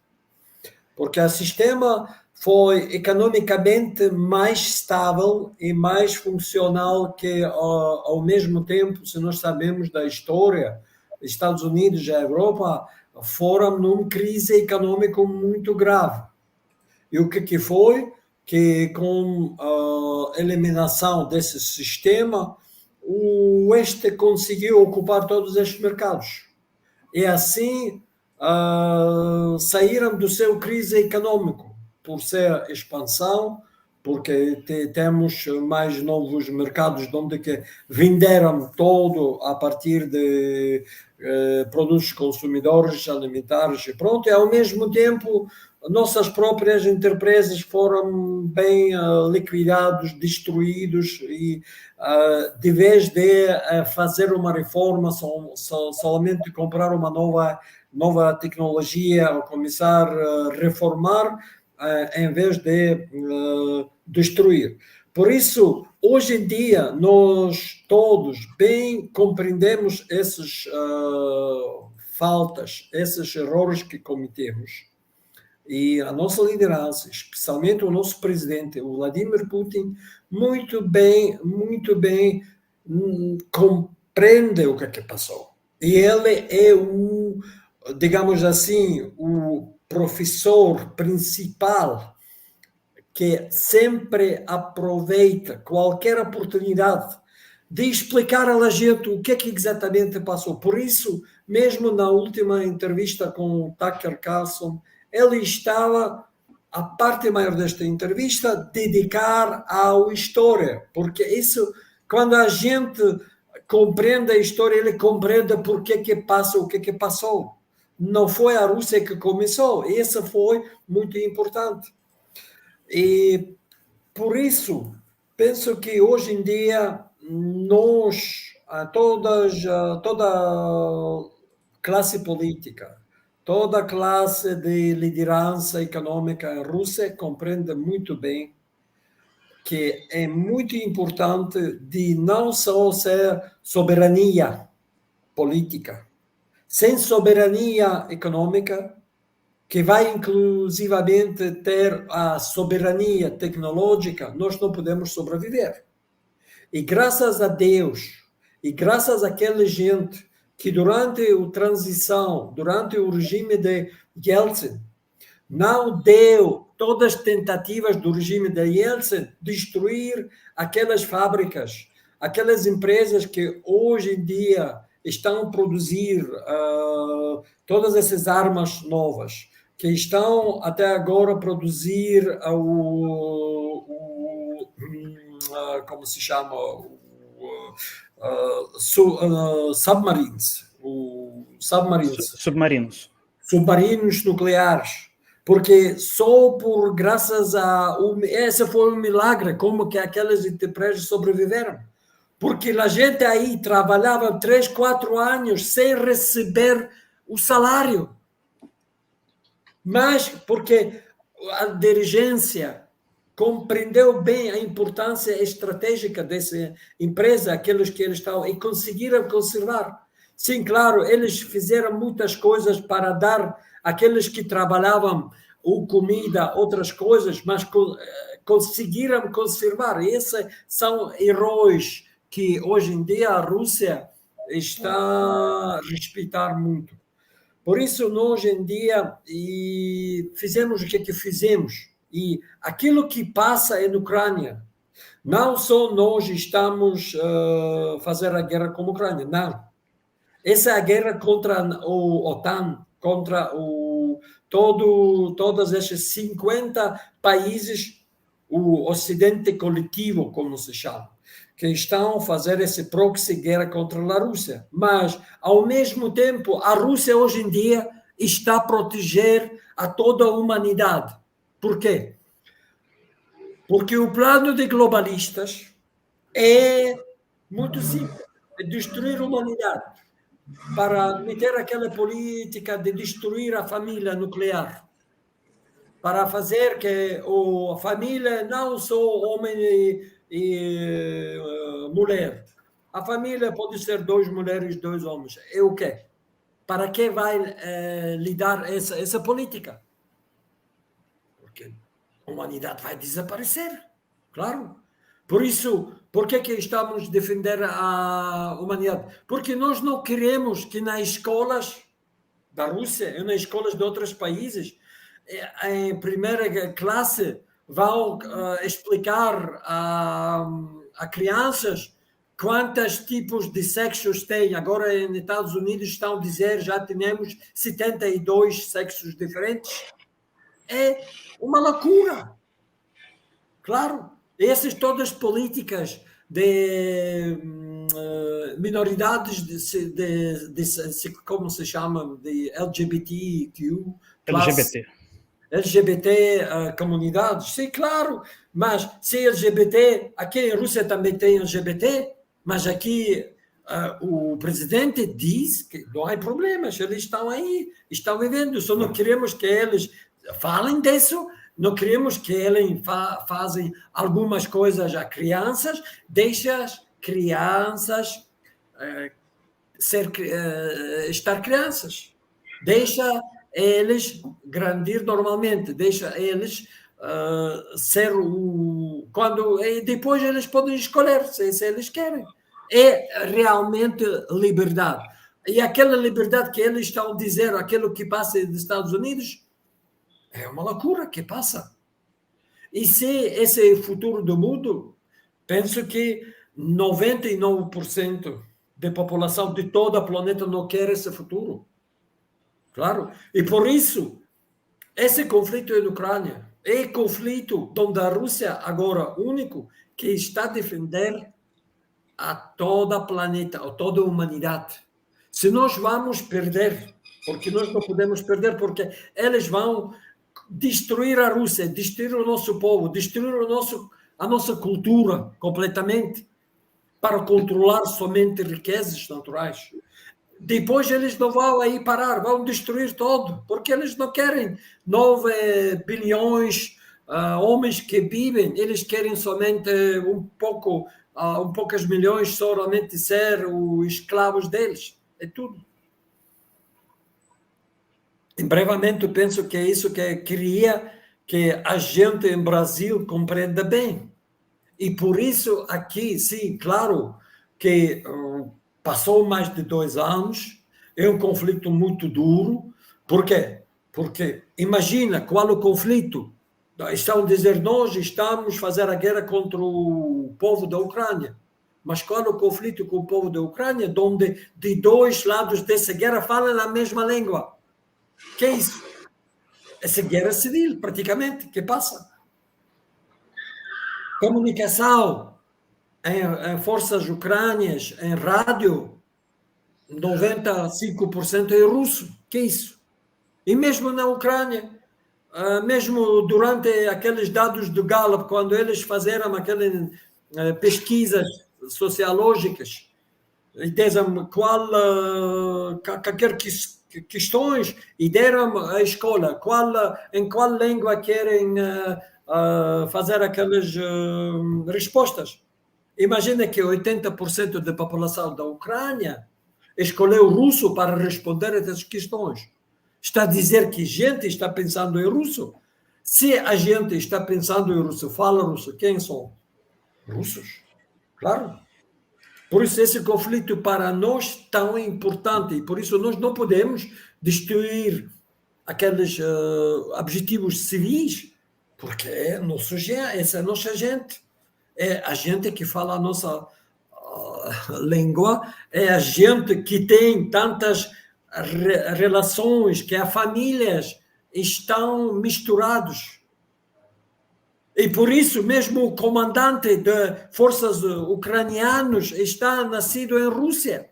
porque o sistema foi economicamente mais estável e mais funcional que, ao mesmo tempo, se nós sabemos da história, Estados Unidos e a Europa foram numa crise econômica muito grave. E o que foi? Que com a eliminação desse sistema, o Oeste conseguiu ocupar todos estes mercados. E assim saíram do seu crise econômico, por ser expansão, porque temos mais novos mercados onde que venderam todo a partir de produtos consumidores, alimentares e pronto, e ao mesmo tempo nossas próprias empresas foram bem liquidados, destruídos, e de vez de fazer uma reforma, somente comprar uma nova tecnologia, ou começar a reformar, em vez de destruir. Por isso, hoje em dia, nós todos bem compreendemos essas faltas, esses erros que cometemos. E a nossa liderança, especialmente o nosso presidente, o Vladimir Putin, muito bem compreende o que passou. E ele é digamos assim, o professor principal que sempre aproveita qualquer oportunidade de explicar à gente o que exatamente passou. Por isso, mesmo na última entrevista com o Tucker Carlson, ele estava, a parte maior desta entrevista, dedicar à história, porque isso, quando a gente compreende a história, ele compreende por que passa o que passou. Não foi a Rússia que começou, isso foi muito importante. E por isso, penso que hoje em dia, nós, toda classe política, toda classe de liderança econômica em Rússia compreende muito bem que é muito importante de não só ser soberania política, sem soberania econômica, que vai inclusivamente ter a soberania tecnológica, nós não podemos sobreviver. E graças a Deus, e graças àquela gente que durante a transição, durante o regime de Yeltsin, não deu todas as tentativas do regime de Yeltsin destruir aquelas fábricas, aquelas empresas que hoje em dia estão a produzir todas essas armas novas, que estão até agora a produzir como se chama, submarinos nucleares, porque só graças a esse foi um milagre como que aquelas empresas sobreviveram, porque a gente aí trabalhava 3, 4 anos sem receber o salário, mas porque a dirigência compreendeu bem a importância estratégica dessa empresa, aqueles que eles estavam, e conseguiram conservar. Sim, claro, eles fizeram muitas coisas para dar àqueles que trabalhavam ou comida, outras coisas, mas conseguiram conservar. E esses são heróis que hoje em dia a Rússia está a respeitar muito. Por isso, nós hoje em dia fizemos o que fizemos. E aquilo que passa na Ucrânia, não só nós estamos a fazer a guerra com a Ucrânia, não. Essa é a guerra contra o OTAN, contra todos esses 50 países, o Ocidente coletivo, como se chama, que estão a fazer esse proxy guerra contra a Rússia. Mas, ao mesmo tempo, a Rússia hoje em dia está a proteger a toda a humanidade. Por quê? Porque o plano de globalistas é muito simples, é destruir a humanidade, para meter aquela política de destruir a família nuclear, para fazer que a família não só homem e mulher, a família pode ser 2 mulheres, 2 homens. É o quê? Para que vai lidar essa política? Porque a humanidade vai desaparecer, claro. Por isso, por que estamos a defender a humanidade? Porque nós não queremos que nas escolas da Rússia e nas escolas de outros países, em primeira classe, vão explicar a crianças quantos tipos de sexos tem. Agora, nos Estados Unidos, estão a dizer já temos 72 sexos diferentes. É uma loucura. Claro, essas todas políticas de minoridades, como se chama, de LGBTQ+. LGBT comunidades, sim, claro, mas se LGBT, aqui em Rússia também tem LGBT, mas aqui o presidente diz que não há problemas, eles estão aí, estão vivendo, só não queremos que eles falem disso, não queremos que eles façam algumas coisas a crianças, deixa as crianças estar crianças, deixa eles grandir normalmente, deixa eles ser e depois eles podem escolher se eles querem. É realmente liberdade. E aquela liberdade que eles estão a dizer, aquilo que passa nos Estados Unidos, é uma loucura que passa. E se esse é o futuro do mundo, penso que 99% da população de todo o planeta não quer esse futuro. Claro. E por isso, esse conflito na Ucrânia é conflito onde a Rússia agora único que está a defender a todo o planeta, a toda a humanidade. Se nós vamos perder, porque nós não podemos perder, porque eles vão destruir a Rússia, destruir o nosso povo, destruir a nossa cultura completamente, para controlar somente riquezas naturais. Depois eles não vão aí parar, vão destruir todo, porque eles não querem 9 bilhões homens que vivem, eles querem somente poucos milhões somente ser os escravos deles, é tudo. Em brevemente, penso que é isso que queria que a gente em Brasil compreenda bem. E por isso aqui, sim, claro que passou mais de 2 anos, é um conflito muito duro. Por quê? Porque imagina qual o conflito. Estão a dizer, nós estamos a fazer a guerra contra o povo da Ucrânia. Mas qual o conflito com o povo da Ucrânia, onde de 2 lados dessa guerra falam a mesma língua? Que é isso? Essa guerra civil, praticamente, que passa. Comunicação em forças ucrânias, em rádio, 95% é russo. Que é isso? E mesmo na Ucrânia, mesmo durante aqueles dados do Gallup, quando eles fizeram aquelas pesquisas sociológicas, e dizem qualquer questões, e deram a escola em qual língua querem fazer aquelas respostas. Imagina que 80% da população da Ucrânia escolheu o russo para responder a essas questões. Está a dizer que gente está pensando em russo. Se a gente está pensando em russo, fala russo, quem são? Russos, claro. Por isso esse conflito para nós tão importante, e por isso nós não podemos destruir aqueles objetivos civis, porque essa é a nossa gente. É a gente que fala a nossa língua, é a gente que tem tantas relações, que as famílias estão misturados. E por isso mesmo o comandante de forças ucranianas está nascido em Rússia.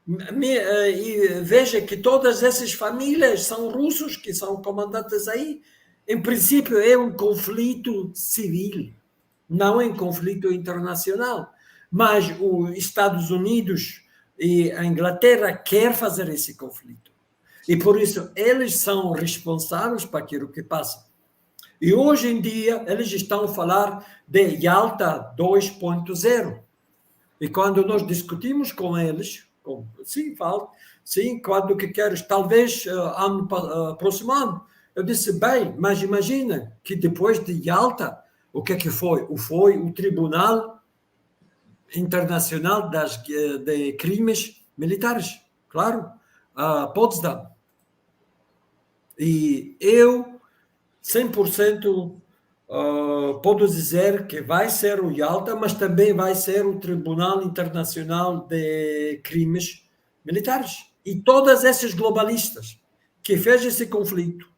E veja que todas essas famílias são russos que são comandantes aí. Em princípio é um conflito civil, não é um conflito internacional. Mas os Estados Unidos e a Inglaterra querem fazer esse conflito. E por isso eles são responsáveis para aquilo que passa. E hoje em dia eles estão a falar de Yalta 2.0. E quando nós discutimos com eles, quando que queres, talvez próximo ano, eu disse, bem, mas imagina que depois de Yalta, o que foi? Foi o Tribunal Internacional de Crimes Militares, claro, Potsdam. E eu 100% posso dizer que vai ser o Yalta, mas também vai ser o Tribunal Internacional de Crimes Militares. E todas essas globalistas que fez esse conflito,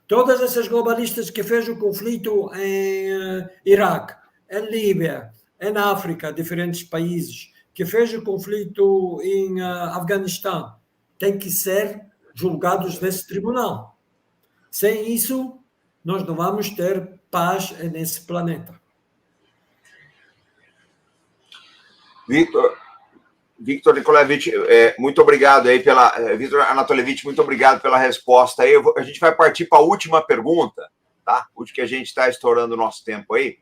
todas essas globalistas que fez o conflito em Iraque, em Líbia, em África, diferentes países, que fez o conflito em Afeganistão, têm que ser julgados nesse tribunal. Sem isso, nós não vamos ter paz nesse planeta. Victor Nikolevich, muito obrigado aí Victor Anatolievich, muito obrigado pela resposta aí. A gente vai partir para a última pergunta, tá? Última que a gente está estourando o nosso tempo aí.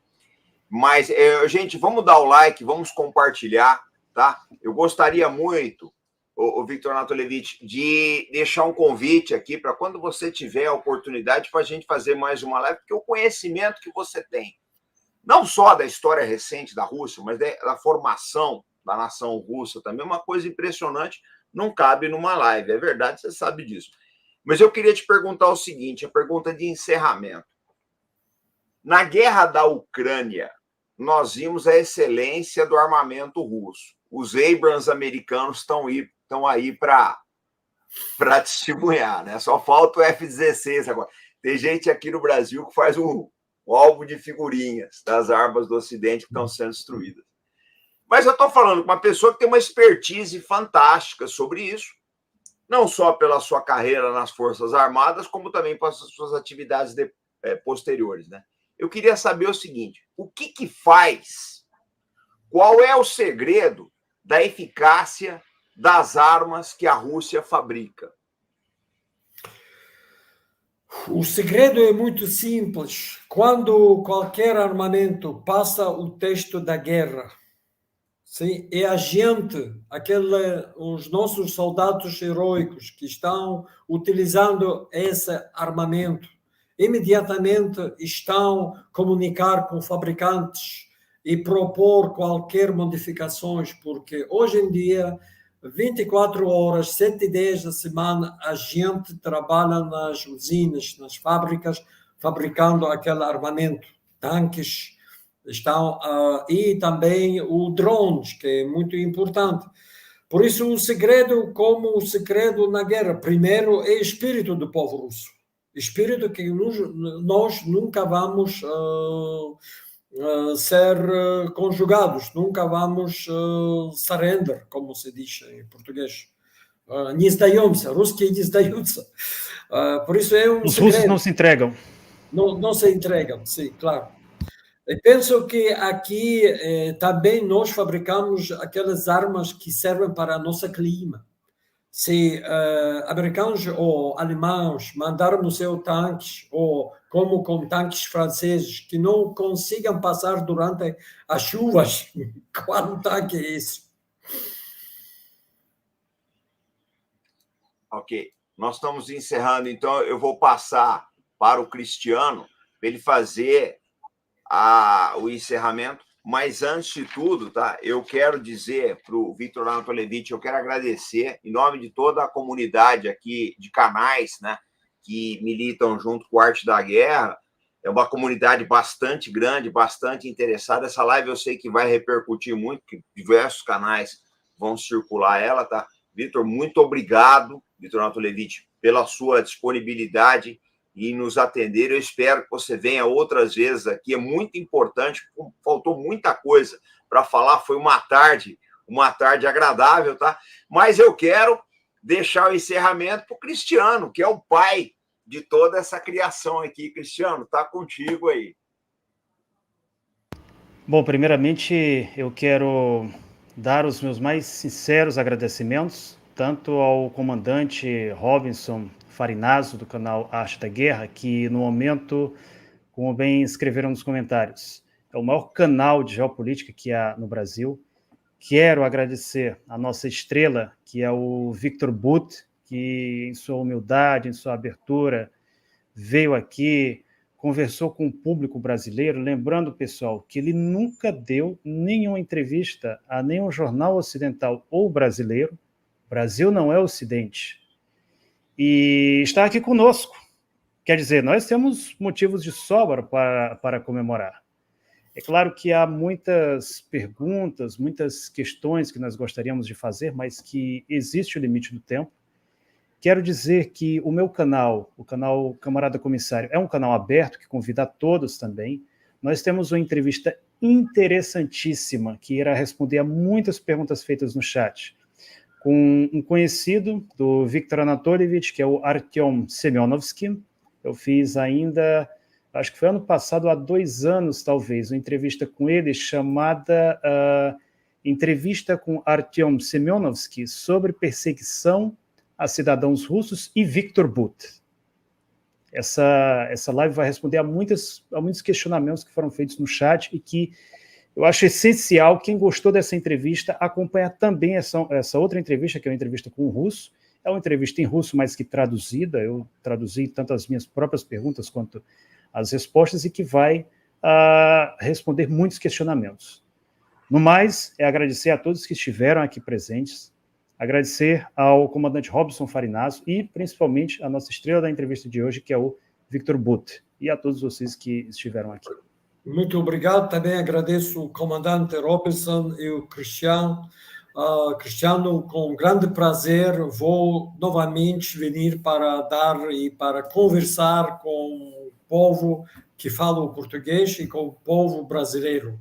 Mas, gente, vamos dar o like, vamos compartilhar, tá? Eu gostaria muito, o Victor Anatolievich, de deixar um convite aqui para quando você tiver a oportunidade para a gente fazer mais uma live, porque o conhecimento que você tem, não só da história recente da Rússia, mas da formação da nação russa também, é uma coisa impressionante, não cabe numa live, é verdade, você sabe disso. Mas eu queria te perguntar o seguinte, a pergunta de encerramento. Na guerra da Ucrânia, nós vimos a excelência do armamento russo. Os Abrams americanos estão aí para testemunhar, né? Só falta o F-16 agora. Tem gente aqui no Brasil que faz um álbum de figurinhas das armas do Ocidente que estão sendo destruídas. Mas eu estou falando com uma pessoa que tem uma expertise fantástica sobre isso, não só pela sua carreira nas Forças Armadas, como também pelas suas atividades posteriores, né? Eu queria saber o seguinte, o que faz, qual é o segredo da eficácia das armas que a Rússia fabrica? O segredo é muito simples. Quando qualquer armamento passa o texto da guerra, sim, é a gente, os nossos soldados heróicos que estão utilizando esse armamento, imediatamente estão a comunicar com fabricantes e propor qualquer modificações, porque hoje em dia, 24 horas, 7 dias da semana, a gente trabalha nas usinas, nas fábricas, fabricando aquele armamento, tanques, e também o drones, que é muito importante. Por isso, o segredo, como o segredo na guerra, primeiro é o espírito do povo russo. Espírito que nós nunca vamos ser conjugados, nunca vamos surrender, como se diz em português. Не сдаемся, русские не сдаются. Por isso é um Os segredo. russos não se entregam. Não se entregam, sim, claro. Eu penso que aqui também nós fabricamos aquelas armas que servem para o nosso clima. se americanos ou alemães mandaram no seu tanques, ou como com tanques franceses, que não consigam passar durante as chuvas, qual tanque é esse? Ok. Nós estamos encerrando, então eu vou passar para o Cristiano, para ele fazer o encerramento. Mas, antes de tudo, tá, eu quero dizer para o Victor Anatolievich, eu quero agradecer, em nome de toda a comunidade aqui de canais, né, que militam junto com a Arte da Guerra. É uma comunidade bastante grande, bastante interessada. Essa live eu sei que vai repercutir muito, que diversos canais vão circular ela, tá? Victor, muito obrigado, Victor Anatolievich, pela sua disponibilidade e nos atender. Eu espero que você venha outras vezes aqui. É muito importante, faltou muita coisa para falar. Foi uma tarde agradável, tá? Mas eu quero deixar o encerramento para o Cristiano, que é o pai de toda essa criação aqui. Cristiano, tá contigo aí. Bom, primeiramente eu quero dar os meus mais sinceros agradecimentos, tanto ao comandante Robinson Farinaso, do canal Arte da Guerra, que no momento, como bem escreveram nos comentários, é o maior canal de geopolítica que há no Brasil. Quero agradecer a nossa estrela, que é o Victor Butt, que em sua humildade, em sua abertura, veio aqui, conversou com o público brasileiro, lembrando, pessoal, que ele nunca deu nenhuma entrevista a nenhum jornal ocidental ou brasileiro. O Brasil não é Ocidente. E está aqui conosco. Quer dizer, nós temos motivos de sobra para comemorar. É claro que há muitas perguntas, muitas questões que nós gostaríamos de fazer, mas que existe o limite do tempo. Quero dizer que o meu canal, o canal Camarada Comissário, é um canal aberto que convida a todos também. Nós temos uma entrevista interessantíssima que irá responder a muitas perguntas feitas no chat, com um conhecido do Victor Anatolievich, que é o Artyom Semyonovsky. Eu fiz ainda, acho que foi ano passado, há 2 anos talvez, uma entrevista com ele chamada Entrevista com Artyom Semyonovsky sobre perseguição a cidadãos russos e Victor Butt. Essa live vai responder a muitos questionamentos que foram feitos no chat e que eu acho essencial, quem gostou dessa entrevista, acompanhar também essa outra entrevista, que é uma entrevista com o russo. É uma entrevista em russo, mas que traduzida. Eu traduzi tanto as minhas próprias perguntas quanto as respostas e que vai responder muitos questionamentos. No mais, é agradecer a todos que estiveram aqui presentes, agradecer ao comandante Robinson Farinaso e, principalmente, a nossa estrela da entrevista de hoje, que é o Victor Butt, e a todos vocês que estiveram aqui. Muito obrigado. Também agradeço o comandante Robinson e o Cristiano. Cristiano, com grande prazer, vou novamente vir para dar e para conversar com o povo que fala o português e com o povo brasileiro.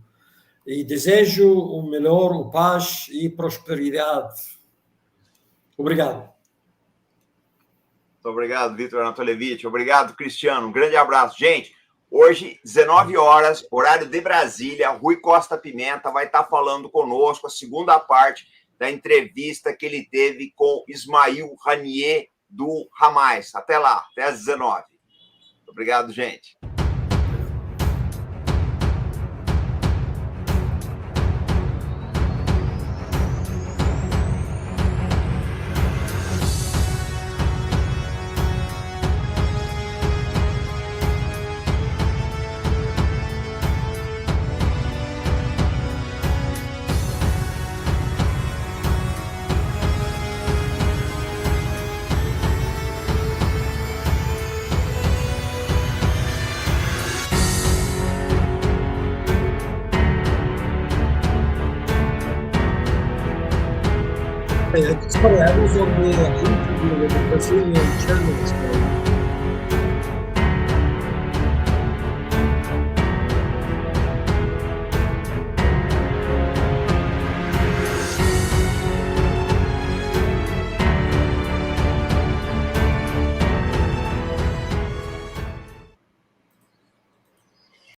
E desejo o melhor, o paz e prosperidade. Obrigado. Muito obrigado, Victor Anatolievich. Obrigado, Cristiano. Um grande abraço. Gente, hoje, 19 horas, horário de Brasília, Rui Costa Pimenta vai estar falando conosco a segunda parte da entrevista que ele teve com Ismail Haniyeh, do Hamas. Até lá, até às 19. Obrigado, gente. Sorry, I was on the Brazilian channels.